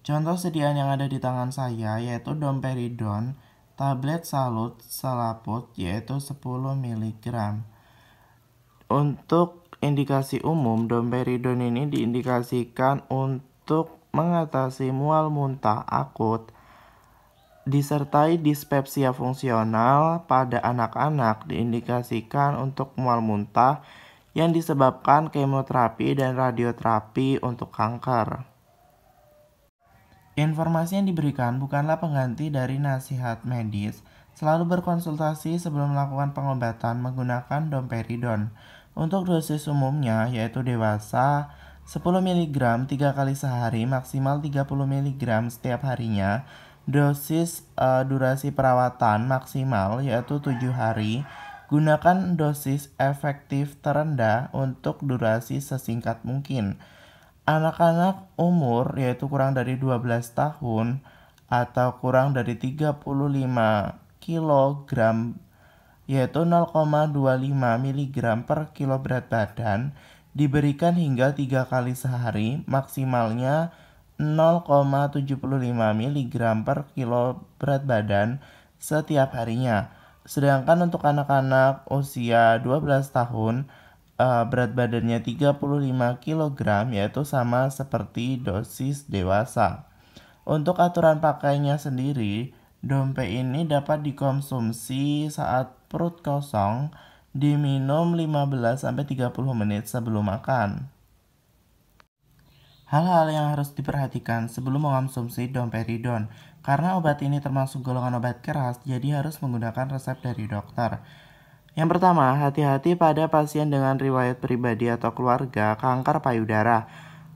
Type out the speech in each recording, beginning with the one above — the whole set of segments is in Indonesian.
Contoh sediaan yang ada di tangan saya yaitu domperidon, tablet salut selaput yaitu 10 mg. Untuk indikasi umum, domperidon ini diindikasikan untuk mengatasi mual muntah akut disertai dispepsia fungsional pada anak-anak, diindikasikan untuk mual muntah yang disebabkan kemoterapi dan radioterapi untuk kanker. Informasi yang diberikan bukanlah pengganti dari nasihat medis. Selalu berkonsultasi sebelum melakukan pengobatan menggunakan domperidon. Untuk dosis umumnya yaitu dewasa 10 mg 3 kali sehari maksimal 30 mg setiap harinya. Dosis durasi perawatan maksimal yaitu 7 hari. Gunakan dosis efektif terendah untuk durasi sesingkat mungkin. Anak-anak umur yaitu kurang dari 12 tahun atau kurang dari 35 kg yaitu 0,25 mg per kilo berat badan diberikan hingga 3 kali sehari, maksimalnya 0,75 mg per kilo berat badan setiap harinya. Sedangkan untuk anak-anak usia 12 tahun, berat badannya 35 kg yaitu sama seperti dosis dewasa. Untuk aturan pakainya sendiri, dompe ini dapat dikonsumsi saat perut kosong, diminum 15-30 menit sebelum makan. Hal-hal yang harus diperhatikan sebelum mengonsumsi domperidon. Karena obat ini termasuk golongan obat keras, jadi harus menggunakan resep dari dokter. Yang pertama, hati-hati pada pasien dengan riwayat pribadi atau keluarga kanker payudara.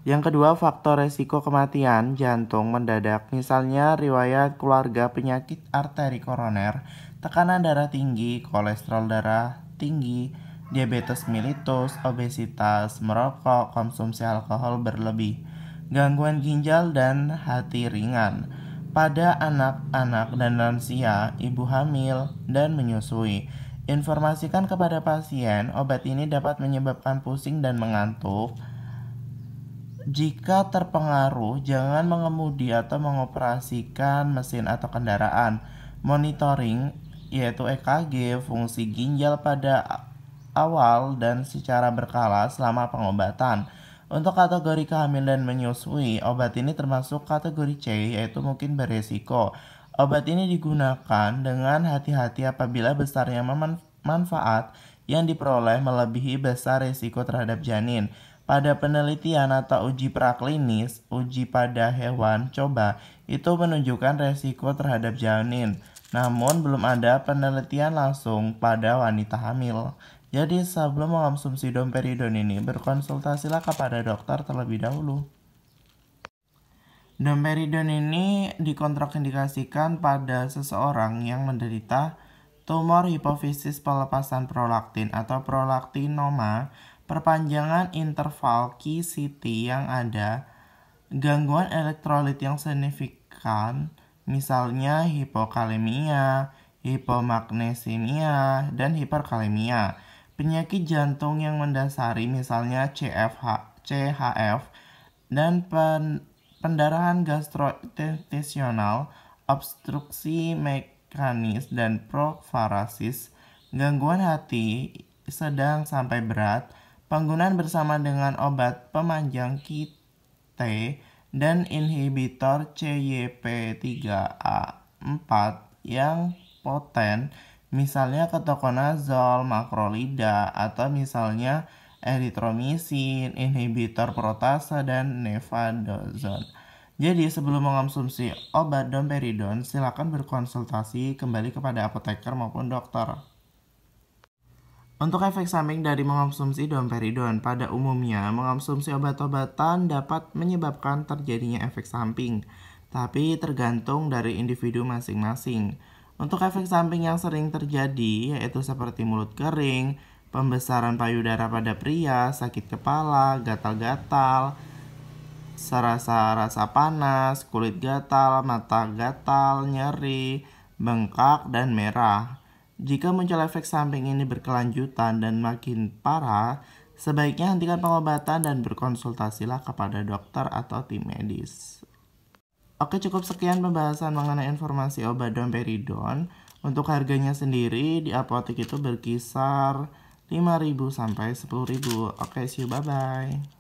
Yang kedua, faktor resiko kematian jantung mendadak, misalnya riwayat keluarga penyakit arteri koroner, tekanan darah tinggi, kolesterol darah tinggi, diabetes mellitus, obesitas, merokok, konsumsi alkohol berlebih, gangguan ginjal dan hati ringan. Pada anak-anak dan lansia, ibu hamil, dan menyusui. Informasikan kepada pasien, obat ini dapat menyebabkan pusing dan mengantuk. Jika terpengaruh, jangan mengemudi atau mengoperasikan mesin atau kendaraan. Monitoring, yaitu EKG, fungsi ginjal pada awal dan secara berkala selama pengobatan. Untuk kategori kehamilan dan menyusui, obat ini termasuk kategori C, yaitu mungkin beresiko. Obat ini digunakan dengan hati-hati apabila besarnya manfaat yang diperoleh melebihi besar risiko terhadap janin. Pada penelitian atau uji praklinis, uji pada hewan coba, itu menunjukkan risiko terhadap janin. Namun belum ada penelitian langsung pada wanita hamil. Jadi sebelum mengonsumsi domperidon ini, berkonsultasilah kepada dokter terlebih dahulu. Domperidon ini dikontraindikasikan pada seseorang yang menderita tumor hipofisis pelepasan prolaktin atau prolaktinoma, perpanjangan interval QCT yang ada, gangguan elektrolit yang signifikan, misalnya hipokalemia, hipomagnesemia, dan hiperkalemia. Penyakit jantung yang mendasari misalnya CHF, dan pendarahan gastrointestinal, obstruksi mekanis, dan proparasis. Gangguan hati sedang sampai berat, penggunaan bersama dengan obat pemanjang QT dan inhibitor CYP3A4 yang poten, misalnya ketokonazol, makrolida, atau misalnya eritromisin, inhibitor protase, dan nefadozon. Jadi sebelum mengonsumsi obat domperidon, silakan berkonsultasi kembali kepada apoteker maupun dokter. Untuk efek samping dari mengonsumsi domperidon, pada umumnya mengonsumsi obat-obatan dapat menyebabkan terjadinya efek samping, tapi tergantung dari individu masing-masing. Untuk efek samping yang sering terjadi yaitu seperti mulut kering, pembesaran payudara pada pria, sakit kepala, gatal-gatal, rasa panas, kulit gatal, mata gatal, nyeri, bengkak, dan merah. Jika muncul efek samping ini berkelanjutan dan makin parah, sebaiknya hentikan pengobatan dan berkonsultasilah kepada dokter atau tim medis. Oke, cukup sekian pembahasan mengenai informasi obat domperidon. Untuk harganya sendiri di apotek itu berkisar 5.000 sampai 10.000. Oke, see you, bye-bye.